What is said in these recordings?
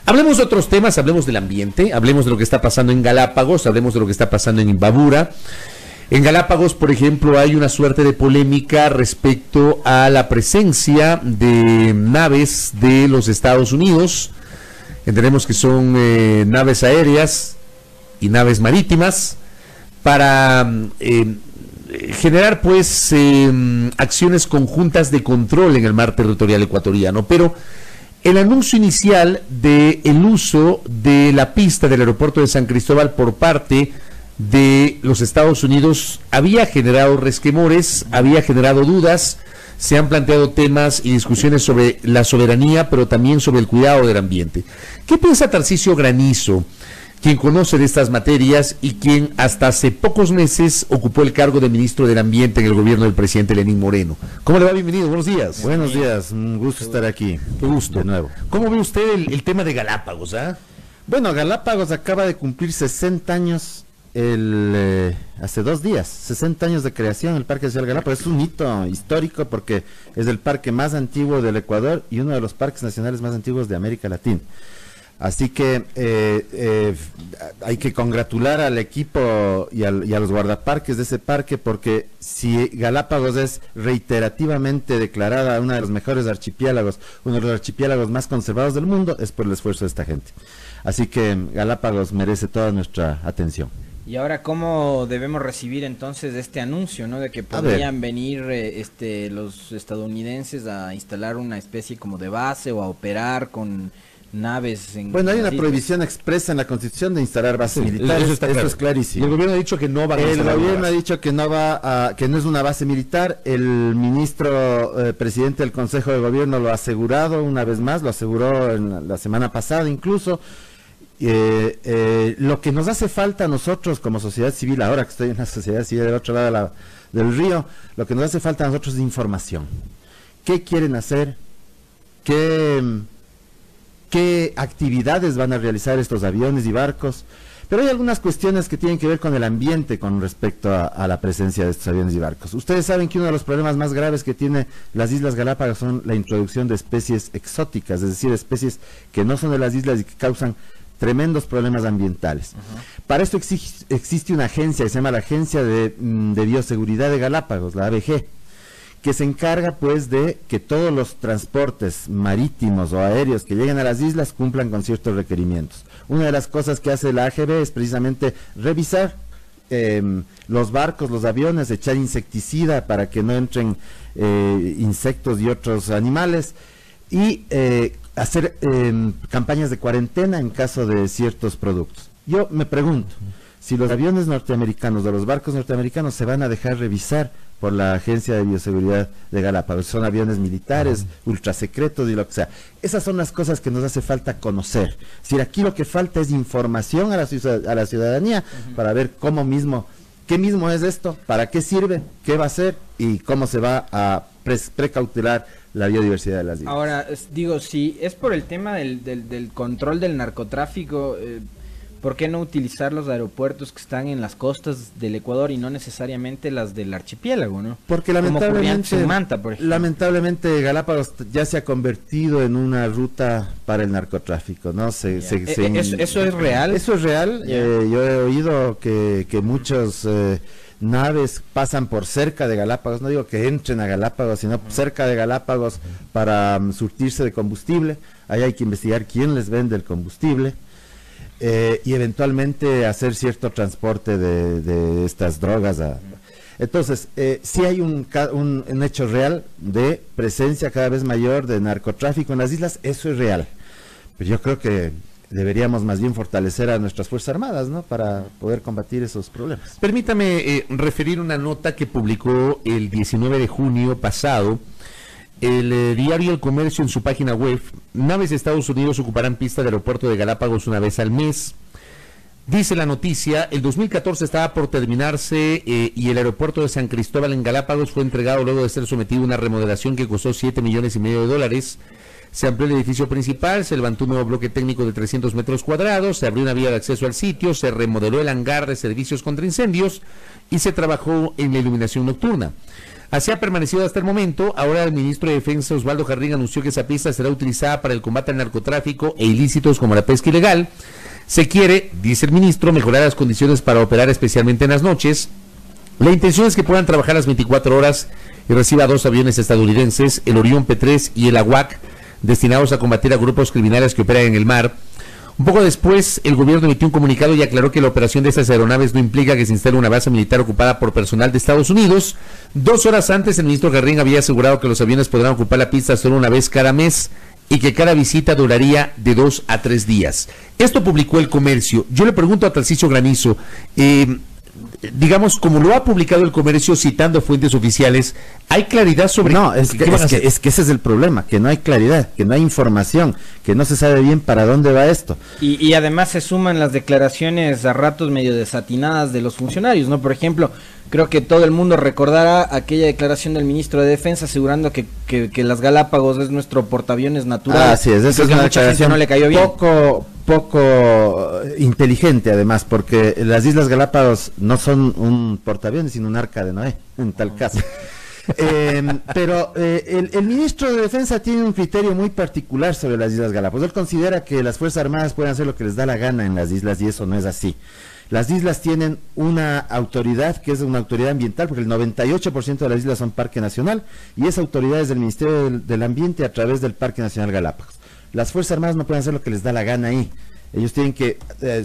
Hablemos de otros temas, hablemos del ambiente, hablemos de lo que está pasando en Galápagos, hablemos de lo que está pasando en Imbabura. En Galápagos, por ejemplo, hay una suerte de polémica respecto a la presencia de naves de los Estados Unidos. Entendemos que son naves aéreas y naves marítimas para generar pues acciones conjuntas de control en el mar territorial ecuatoriano, pero el anuncio inicial del uso de la pista del aeropuerto de San Cristóbal por parte de los Estados Unidos había generado resquemores, había generado dudas, se han planteado temas y discusiones sobre la soberanía, pero también sobre el cuidado del ambiente. ¿Qué piensa Tarcisio Granizo, quien conoce de estas materias y quien hasta hace pocos meses ocupó el cargo de ministro del Ambiente en el gobierno del presidente Lenín Moreno? ¿Cómo le va? Bienvenido, buenos días. Buenos días, un gusto estar aquí. Qué gusto. De nuevo. ¿Cómo ve usted el tema de Galápagos? Bueno, Galápagos acaba de cumplir 60 años hace 2 días, 60 años de creación el Parque Nacional Galápagos. Es un hito histórico porque es el parque más antiguo del Ecuador y uno de los parques nacionales más antiguos de América Latina. Así que hay que congratular al equipo y a los guardaparques de ese parque, porque si Galápagos es reiterativamente declarada uno de los mejores archipiélagos, uno de los archipiélagos más conservados del mundo, es por el esfuerzo de esta gente. Así que Galápagos merece toda nuestra atención. Y ahora, ¿cómo debemos recibir entonces este anuncio, ¿no? De que podrían venir los estadounidenses a instalar una especie como de base o a operar con naves en... Bueno, hay una prohibición expresa en la Constitución de instalar bases militares, eso es clarísimo. Y el gobierno ha dicho que no va a instalar. El gobierno ha dicho que no es una base militar. El ministro presidente del Consejo de Gobierno lo ha asegurado una vez más, lo aseguró la semana pasada incluso. Lo que nos hace falta a nosotros como sociedad civil, ahora que estoy en la sociedad civil del otro lado del río, lo que nos hace falta a nosotros es información. ¿Qué quieren hacer? ¿Qué actividades van a realizar estos aviones y barcos? Pero hay algunas cuestiones que tienen que ver con el ambiente con respecto a la presencia de estos aviones y barcos. Ustedes saben que uno de los problemas más graves que tiene las Islas Galápagos son la introducción de especies exóticas, es decir, especies que no son de las islas y que causan tremendos problemas ambientales. Para esto existe una agencia que se llama la Agencia de Bioseguridad de Galápagos, la ABG, que se encarga pues de que todos los transportes marítimos o aéreos que lleguen a las islas cumplan con ciertos requerimientos. Una de las cosas que hace la AGB es precisamente revisar los barcos, los aviones, echar insecticida para que no entren insectos y otros animales, y hacer campañas de cuarentena en caso de ciertos productos. Yo me pregunto, si los aviones norteamericanos o los barcos norteamericanos se van a dejar revisar por la Agencia de Bioseguridad de Galápagos, son aviones militares, ultrasecretos y lo que sea. Esas son las cosas que nos hace falta conocer. Es decir, aquí lo que falta es información a la ciudadanía para ver qué mismo es esto, para qué sirve, qué va a hacer y cómo se va a precautelar la biodiversidad de las islas. Ahora, digo, si es por el tema del control del narcotráfico, ¿por qué no utilizar los aeropuertos que están en las costas del Ecuador y no necesariamente las del archipiélago, ¿no? Porque lamentablemente Galápagos ya se ha convertido en una ruta para el narcotráfico, ¿no? ¿Eso es real? Eso es real. Yo he oído que muchos naves pasan por cerca de Galápagos, no digo que entren a Galápagos, sino cerca de Galápagos para surtirse de combustible. Ahí hay que investigar quién les vende el combustible. Y eventualmente hacer cierto transporte de estas drogas. Entonces, sí hay un hecho real de presencia cada vez mayor de narcotráfico en las islas, eso es real. Pero yo creo que deberíamos más bien fortalecer a nuestras Fuerzas Armadas, ¿no?, para poder combatir esos problemas. Permítame referir una nota que publicó el 19 de junio pasado el diario El Comercio en su página web. Naves de Estados Unidos ocuparán pista del aeropuerto de Galápagos una vez al mes. Dice la noticia, el 2014 estaba por terminarse y el aeropuerto de San Cristóbal en Galápagos fue entregado luego de ser sometido a una remodelación que costó $7,5 millones. Se amplió el edificio principal, se levantó un nuevo bloque técnico de 300 metros cuadrados, se abrió una vía de acceso al sitio, se remodeló el hangar de servicios contra incendios y se trabajó en la iluminación nocturna. Así ha permanecido hasta el momento. Ahora el ministro de Defensa, Osvaldo Jarrín, anunció que esa pista será utilizada para el combate al narcotráfico e ilícitos como la pesca ilegal. Se quiere, dice el ministro, mejorar las condiciones para operar especialmente en las noches. La intención es que puedan trabajar las 24 horas y reciba 2 aviones estadounidenses, el Orión P-3 y el AWAC, destinados a combatir a grupos criminales que operan en el mar. Un poco después, el gobierno emitió un comunicado y aclaró que la operación de estas aeronaves no implica que se instale una base militar ocupada por personal de Estados Unidos. 2 horas antes, el ministro Jarrín había asegurado que los aviones podrán ocupar la pista solo una vez cada mes y que cada visita duraría de 2 a 3 días. Esto publicó El Comercio. Yo le pregunto a Tarcisio Granizo, digamos, como lo ha publicado El Comercio citando fuentes oficiales, ¿hay claridad sobre no, es que ese es el problema, que no hay claridad, que no hay información, que no se sabe bien para dónde va esto. Y además se suman las declaraciones a ratos medio desatinadas de los funcionarios, ¿no? Por ejemplo, creo que todo el mundo recordará aquella declaración del ministro de Defensa asegurando que las Galápagos es nuestro portaaviones natural. Así es, esa es una declaración no le cayó bien. Poco inteligente además, porque las Islas Galápagos no son un portaaviones, sino un arca de Noé, en tal caso. Pero el ministro de Defensa tiene un criterio muy particular sobre las Islas Galápagos. Él considera que las Fuerzas Armadas pueden hacer lo que les da la gana en las islas y eso no es así. Las islas tienen una autoridad que es una autoridad ambiental, porque el 98% de las islas son parque nacional y esa autoridad es del Ministerio del Ambiente a través del Parque Nacional Galápagos. Las Fuerzas Armadas no pueden hacer lo que les da la gana ahí. Ellos tienen que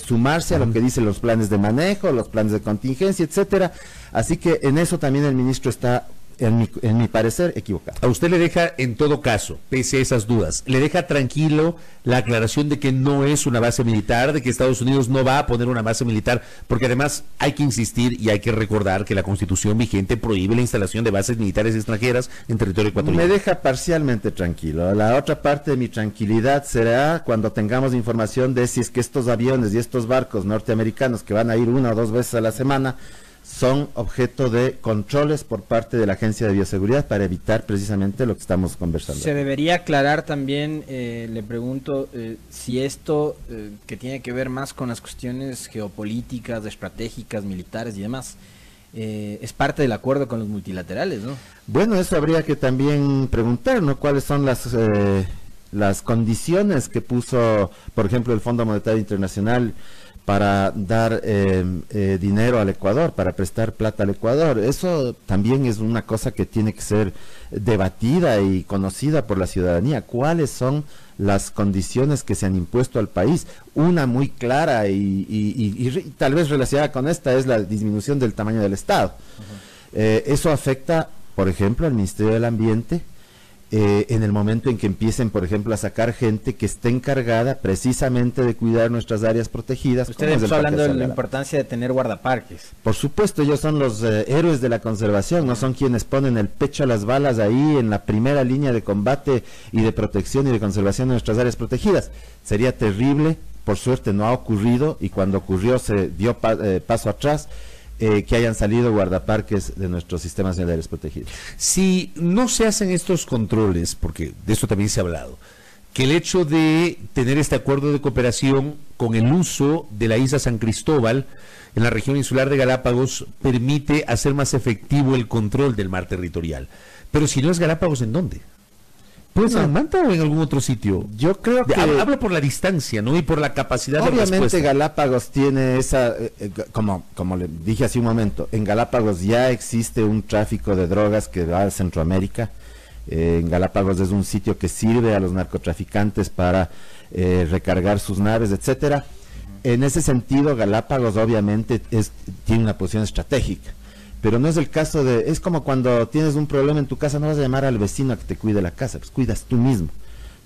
sumarse a lo que dicen los planes de manejo, los planes de contingencia, etcétera. Así que en eso también el ministro está, en mi parecer, equivocado. A usted le deja, en todo caso, pese a esas dudas, le deja tranquilo la aclaración de que no es una base militar, de que Estados Unidos no va a poner una base militar, porque además hay que insistir y hay que recordar que la Constitución vigente prohíbe la instalación de bases militares extranjeras en territorio ecuatoriano. Me deja parcialmente tranquilo. La otra parte de mi tranquilidad será cuando tengamos información de si es que estos aviones y estos barcos norteamericanos que van a ir 1 o 2 veces a la semana son objeto de controles por parte de la Agencia de Bioseguridad para evitar precisamente lo que estamos conversando. Se debería aclarar también, le pregunto, si esto que tiene que ver más con las cuestiones geopolíticas, estratégicas, militares y demás, es parte del acuerdo con los multilaterales, ¿no? Bueno, eso habría que también preguntar, ¿no? ¿Cuáles son las condiciones que puso, por ejemplo, el Fondo Monetario Internacional para dar dinero al Ecuador, para prestar plata al Ecuador? Eso también es una cosa que tiene que ser debatida y conocida por la ciudadanía. ¿Cuáles son las condiciones que se han impuesto al país? Una muy clara y tal vez relacionada con esta es la disminución del tamaño del Estado. Eso afecta, por ejemplo, al Ministerio del Ambiente, en el momento en que empiecen, por ejemplo, a sacar gente que esté encargada precisamente de cuidar nuestras áreas protegidas. Usted empezó hablando de la importancia de tener guardaparques. Por supuesto, ellos son los héroes de la conservación, no son quienes ponen el pecho a las balas ahí en la primera línea de combate y de protección y de conservación de nuestras áreas protegidas. Sería terrible, por suerte no ha ocurrido, y cuando ocurrió se dio paso atrás, que hayan salido guardaparques de nuestro sistema nacional de áreas protegidas. Si no se hacen estos controles, porque de eso también se ha hablado, que el hecho de tener este acuerdo de cooperación con el uso de la isla San Cristóbal en la región insular de Galápagos permite hacer más efectivo el control del mar territorial. Pero si no es Galápagos, ¿en dónde? ¿Puede ser en Manta o en algún otro sitio? Yo creo que... Hablo por la distancia, ¿no? Y por la capacidad de respuesta. Obviamente Galápagos tiene esa... como le dije hace un momento, en Galápagos ya existe un tráfico de drogas que va a Centroamérica. En Galápagos es un sitio que sirve a los narcotraficantes para recargar sus naves, etcétera. En ese sentido, Galápagos obviamente tiene una posición estratégica. Pero no es el caso de... Es como cuando tienes un problema en tu casa, no vas a llamar al vecino a que te cuide la casa, pues cuidas tú mismo,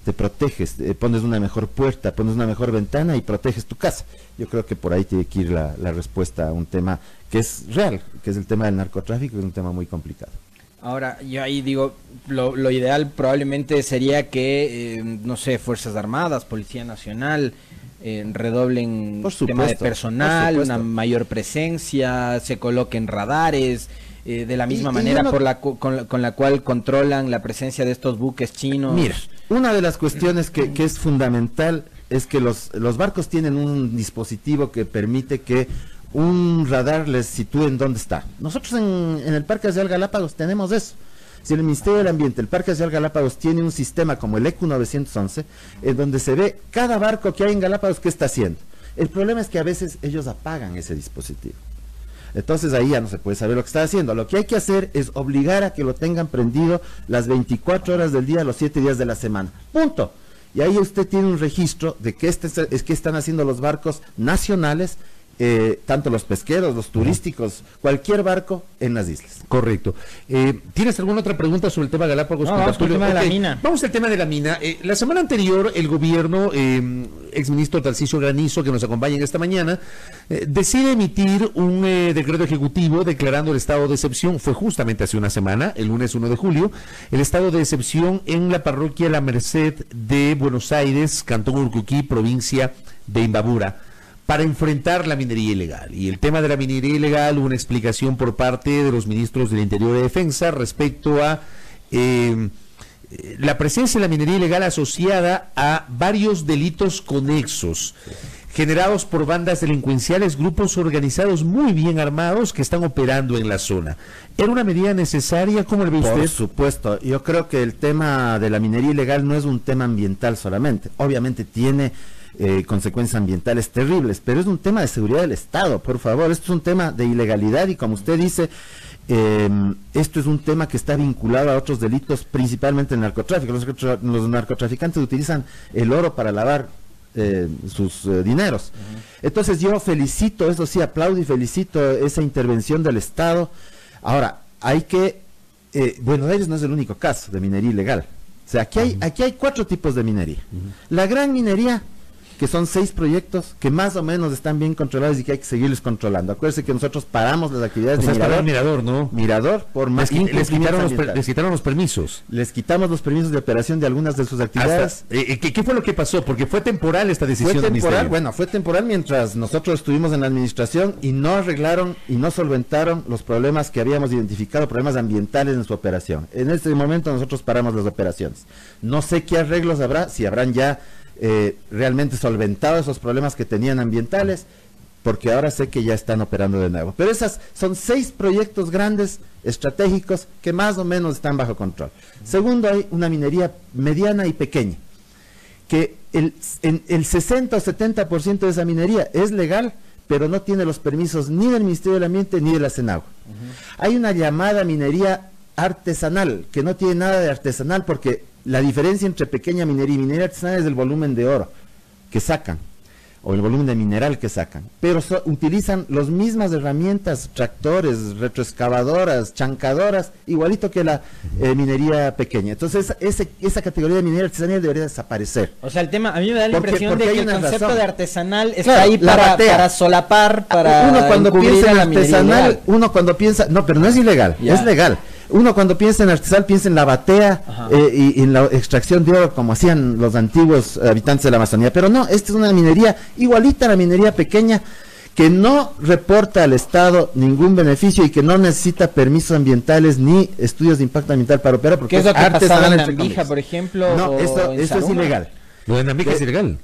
te proteges, pones una mejor puerta, pones una mejor ventana y proteges tu casa. Yo creo que por ahí tiene que ir la respuesta a un tema que es real, que es el tema del narcotráfico, que es un tema muy complicado. Ahora, yo ahí digo, lo ideal probablemente sería que, no sé, Fuerzas Armadas, Policía Nacional... redoblen tema de personal, una mayor presencia, se coloquen radares, de la misma manera con la cual controlan la presencia de estos buques chinos. Mira, una de las cuestiones que es fundamental es que los barcos tienen un dispositivo que permite que un radar les sitúe en dónde está. Nosotros en el Parque Nacional Galápagos tenemos eso. Si el Ministerio del Ambiente, el Parque Nacional Galápagos tiene un sistema como el ECU 911, en donde se ve cada barco que hay en Galápagos qué está haciendo. El problema es que a veces ellos apagan ese dispositivo. Entonces ahí ya no se puede saber lo que está haciendo. Lo que hay que hacer es obligar a que lo tengan prendido las 24 horas del día, los 7 días de la semana. Punto. Y ahí usted tiene un registro de qué están haciendo los barcos nacionales, tanto los pesqueros, los turísticos, cualquier barco en las islas. Correcto. ¿Tienes alguna otra pregunta sobre el tema Galápagos? No, vamos con el tema de la mina. Vamos al tema de la mina. La semana anterior, el gobierno, exministro Tarcisio Granizo, que nos acompaña en esta mañana, decide emitir un decreto ejecutivo declarando el estado de excepción. Fue justamente hace una semana, el lunes 1 de julio, el estado de excepción en la parroquia La Merced de Buenos Aires, Cantón Urcuquí, provincia de Imbabura, para enfrentar la minería ilegal. Y el tema de la minería ilegal, hubo una explicación por parte de los ministros del Interior y de Defensa respecto a la presencia de la minería ilegal asociada a varios delitos conexos, generados por bandas delincuenciales, grupos organizados muy bien armados que están operando en la zona. ¿Era una medida necesaria? ¿Cómo lo ve usted? Por supuesto. Yo creo que el tema de la minería ilegal no es un tema ambiental solamente. Obviamente tiene consecuencias ambientales terribles, pero es un tema de seguridad del Estado, por favor. Esto es un tema de ilegalidad y, como usted dice, esto es un tema que está vinculado a otros delitos, principalmente el narcotráfico. Los narcotraficantes utilizan el oro para lavar sus dineros. Entonces yo felicito, eso sí, aplaudo y felicito esa intervención del Estado. Ahora, hay que, Buenos Aires no es el único caso de minería ilegal. O sea, aquí hay 4 tipos de minería. La gran minería, que son 6 proyectos que más o menos están bien controlados y que hay que seguirles controlando. Acuérdense que nosotros paramos las actividades de Mirador, ¿no? Mirador, por más les quitaron los permisos. Les quitamos los permisos de operación de algunas de sus actividades. ¿Qué fue lo que pasó? Porque fue temporal esta decisión del ministerio. Bueno, fue temporal mientras nosotros estuvimos en la administración y no arreglaron y no solventaron los problemas que habíamos identificado, problemas ambientales en su operación. En este momento nosotros paramos las operaciones. No sé qué arreglos habrá, si habrán ya realmente solventado esos problemas que tenían ambientales, porque ahora sé que ya están operando de nuevo. Pero esas son 6 proyectos grandes, estratégicos, que más o menos están bajo control. Segundo, hay una minería mediana y pequeña, que el 60 o 70% de esa minería es legal, pero no tiene los permisos ni del Ministerio del Ambiente ni de la SENAGUA. Hay una llamada minería artesanal, que no tiene nada de artesanal, porque la diferencia entre pequeña minería y minería artesanal es el volumen de oro que sacan, o el volumen de mineral que sacan, pero utilizan las mismas herramientas, tractores, retroexcavadoras, chancadoras, igualito que la minería pequeña. Entonces esa categoría de minería artesanal debería desaparecer. O sea, el tema, a mí me da la impresión de que el concepto de artesanal está claro, ahí para solapar, para uno cuando piensa en artesanal, uno cuando piensa, no, pero no es ilegal, es legal. Uno cuando piensa en artesanal piensa en la batea y en la extracción de oro como hacían los antiguos habitantes de la Amazonía, pero no, esta es una minería igualita a la minería pequeña que no reporta al Estado ningún beneficio y que no necesita permisos ambientales ni estudios de impacto ambiental para operar, porque ¿qué es lo que pasaba en Nambija, por ejemplo? No, esto es ilegal. Lo de Nambija es ilegal.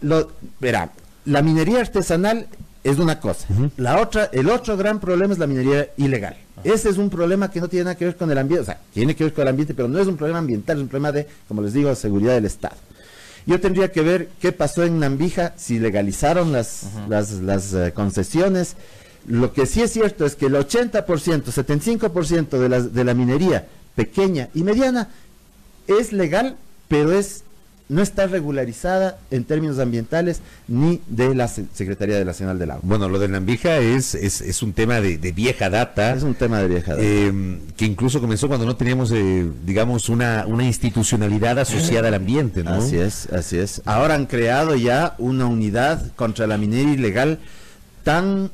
Verá, la minería artesanal es una cosa. La otra, el otro gran problema es la minería ilegal. Ese es un problema que no tiene nada que ver con el ambiente, o sea, tiene que ver con el ambiente, pero no es un problema ambiental, es un problema de, como les digo, seguridad del Estado. Yo tendría que ver qué pasó en Nambija, si legalizaron las concesiones. Lo que sí es cierto es que el 80%, 75% de la minería pequeña y mediana es legal, pero no está regularizada en términos ambientales ni de la Secretaría Nacional del Agua. Bueno, lo de Nambija es un tema de vieja data. Es un tema de vieja data. Que incluso comenzó cuando no teníamos, digamos, una institucionalidad asociada al ambiente, ¿no? Así es. Ahora han creado ya una unidad contra la minería ilegal tan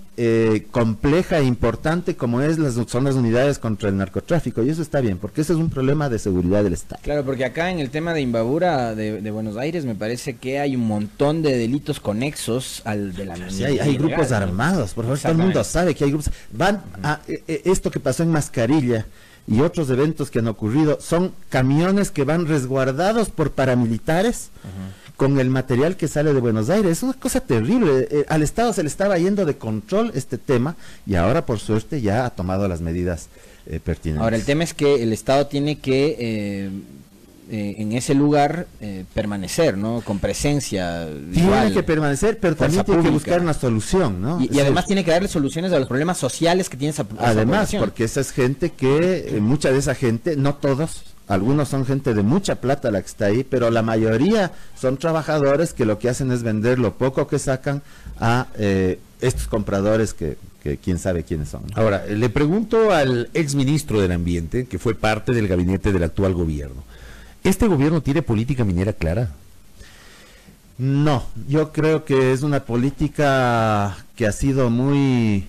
compleja e importante como son las unidades contra el narcotráfico, y eso está bien, porque ese es un problema de seguridad del Estado. Claro, porque acá en el tema de Imbabura, de Buenos Aires, me parece que hay un montón de delitos conexos al de la minería. Sí, hay grupos armados, por favor, todo el mundo sabe que hay grupos. Van a esto que pasó en Mascarilla y otros eventos que han ocurrido, son camiones que van resguardados por paramilitares, con el material que sale de Buenos Aires. Es una cosa terrible. Al Estado se le estaba yendo de control este tema y ahora por suerte ya ha tomado las medidas pertinentes. Ahora el tema es que el Estado tiene que en ese lugar permanecer, ¿no? Con presencia. Tiene que permanecer, pero también tiene que buscar una solución, ¿no? Y además tiene que darle soluciones a los problemas sociales que tiene esa además, población. porque esa es gente que, mucha de esa gente, no todos, algunos son gente de mucha plata la que está ahí, pero la mayoría son trabajadores que lo que hacen es vender lo poco que sacan a estos compradores que quién sabe quiénes son. Ahora, le pregunto al exministro del Ambiente, que fue parte del gabinete del actual gobierno. ¿Este gobierno tiene política minera clara? No, yo creo que es una política que ha sido muy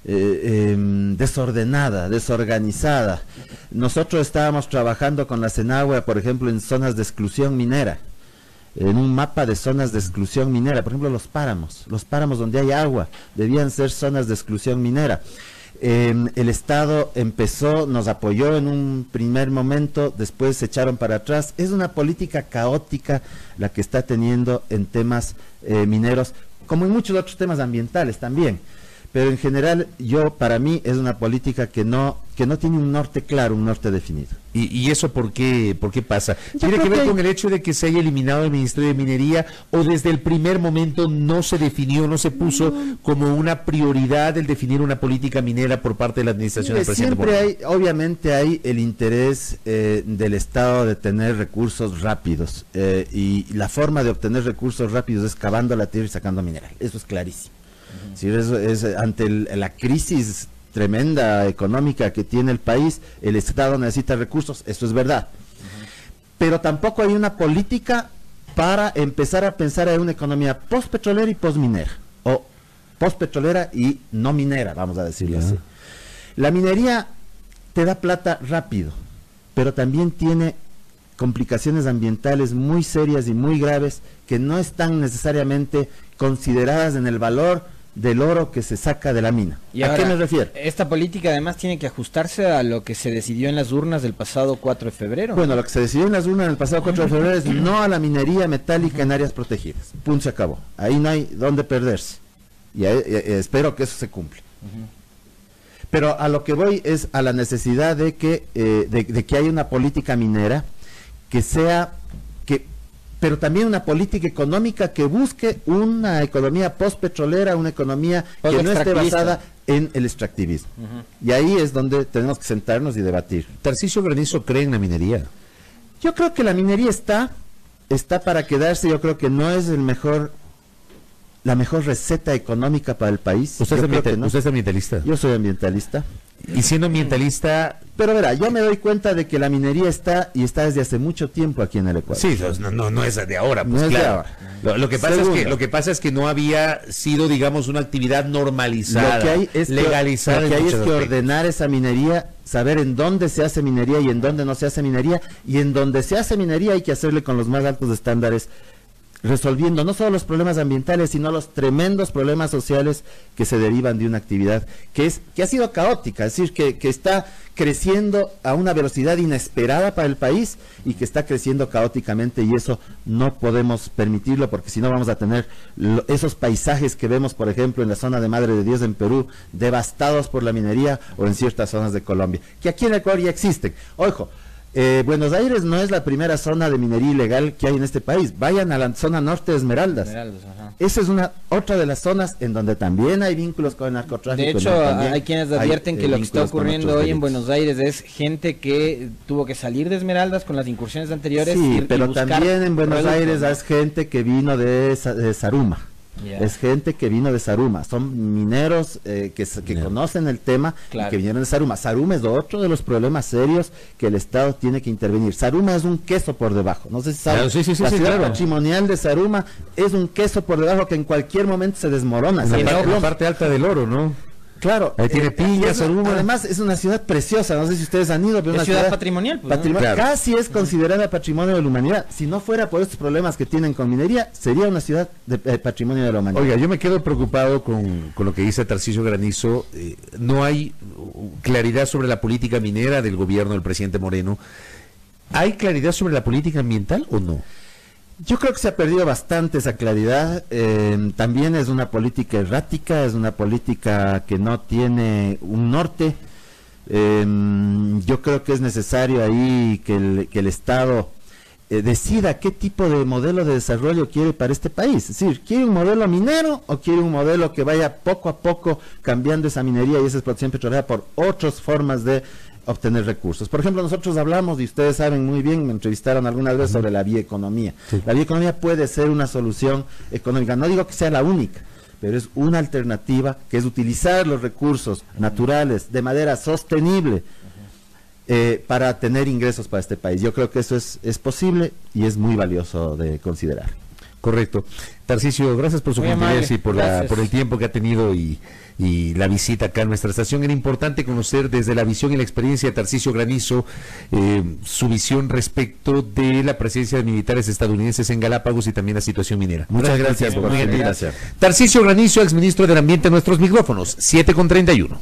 desordenada, desorganizada. Nosotros estábamos trabajando con la Senagua, por ejemplo, en zonas de exclusión minera, en un mapa de zonas de exclusión minera, por ejemplo los páramos donde hay agua, debían ser zonas de exclusión minera. El Estado empezó, nos apoyó en un primer momento, después se echaron para atrás. Es una política caótica la que está teniendo en temas mineros, como en muchos otros temas ambientales también. Pero en general, para mí es una política que no tiene un norte claro, un norte definido. ¿Y eso por qué pasa? ¿Tiene que ver con el hecho de que se haya eliminado el Ministerio de Minería o desde el primer momento no se definió, no se puso como una prioridad el definir una política minera por parte de la administración del presidente Moreno? Obviamente hay el interés del Estado de tener recursos rápidos y la forma de obtener recursos rápidos es cavando la tierra y sacando mineral. Eso es clarísimo. Si eso es ante la crisis tremenda económica que tiene el país, el Estado necesita recursos, eso es verdad. Pero tampoco hay una política para empezar a pensar en una economía postpetrolera y postminera, o postpetrolera y no minera, vamos a decirlo así. La minería te da plata rápido, pero también tiene complicaciones ambientales muy serias y muy graves que no están necesariamente consideradas en el valor del oro que se saca de la mina. ¿Y ¿A qué me refiero? Esta política además tiene que ajustarse a lo que se decidió en las urnas del pasado 4 de febrero. Bueno, lo que se decidió en las urnas del pasado 4 de febrero es no a la minería metálica en áreas protegidas. Punto, se acabó. Ahí no hay dónde perderse. Y espero que eso se cumpla. Pero a lo que voy es a la necesidad de que haya una política minera que sea pero también una política económica que busque una economía postpetrolera, una economía que no esté basada en el extractivismo. Y ahí es donde tenemos que sentarnos y debatir. ¿Tarcisio Granizo cree en la minería? Yo creo que la minería está para quedarse. Yo creo que no es la mejor receta económica para el país. ¿Usted es ambientalista? Yo soy ambientalista. Y siendo ambientalista... Pero verá, yo me doy cuenta de que la minería está desde hace mucho tiempo aquí en el Ecuador. Sí, no es de ahora, pues no claro. Es de ahora. Lo que pasa es que no había sido, digamos, una actividad normalizada, lo que hay es legalizada. Lo que hay es que aspectos. ordenar esa minería, saber en dónde se hace minería y en dónde no se hace minería, y en donde se hace minería hay que hacerle con los más altos estándares, resolviendo no solo los problemas ambientales, sino los tremendos problemas sociales que se derivan de una actividad que ha sido caótica, es decir, que está creciendo a una velocidad inesperada para el país y que está creciendo caóticamente, y eso no podemos permitirlo, porque si no vamos a tener esos paisajes que vemos, por ejemplo, en la zona de Madre de Dios en Perú, devastados por la minería, o en ciertas zonas de Colombia, que aquí en Ecuador ya existen. Ojo, Buenos Aires no es la primera zona de minería ilegal que hay en este país. Vayan a la zona norte de Esmeraldas. Esa es otra de las zonas en donde también hay vínculos con el narcotráfico. De hecho, hay quienes advierten que lo que está ocurriendo hoy en Buenos Aires es gente que tuvo que salir de Esmeraldas con las incursiones anteriores. Sí, pero también en Buenos Aires es gente que vino de Zaruma. Es gente que vino de Zaruma, son mineros que conocen el tema, y que vinieron de Zaruma. Zaruma es otro de los problemas serios que el Estado tiene que intervenir. Zaruma es un queso por debajo, no sé si saben. La ciudad patrimonial de Zaruma es un queso por debajo que en cualquier momento se desmorona. La parte alta del oro, ¿no? Claro, ahí tiene piñas, además es una ciudad preciosa, no sé si ustedes han ido, pero es una ciudad patrimonial, pues, claro. Casi es considerada patrimonio de la humanidad. Si no fuera por estos problemas que tienen con minería, sería una ciudad de patrimonio de la humanidad. Oiga, yo me quedo preocupado con lo que dice Tarcisio Granizo. No hay claridad sobre la política minera del gobierno del presidente Moreno. ¿Hay claridad sobre la política ambiental o no? Yo creo que se ha perdido bastante esa claridad. También es una política errática, es una política que no tiene un norte. Yo creo que es necesario ahí que el Estado decida qué tipo de modelo de desarrollo quiere para este país. Es decir, ¿quiere un modelo minero o quiere un modelo que vaya poco a poco cambiando esa minería y esa explotación petrolera por otras formas de obtener recursos? Por ejemplo, nosotros hablamos, y ustedes saben muy bien, me entrevistaron algunas veces sobre la bioeconomía. Sí. La bioeconomía puede ser una solución económica, no digo que sea la única, pero es una alternativa, que es utilizar los recursos naturales de manera sostenible para tener ingresos para este país. Yo creo que eso es posible y es muy valioso de considerar. Correcto. Tarcisio, gracias por su gentileza y por el tiempo que ha tenido y la visita acá a nuestra estación. Era importante conocer desde la visión y la experiencia de Tarcisio Granizo su visión respecto de la presencia de militares estadounidenses en Galápagos y también la situación minera. Muchas gracias por la invitación. Tarcisio Granizo, exministro del Ambiente, a nuestros micrófonos, 7:31.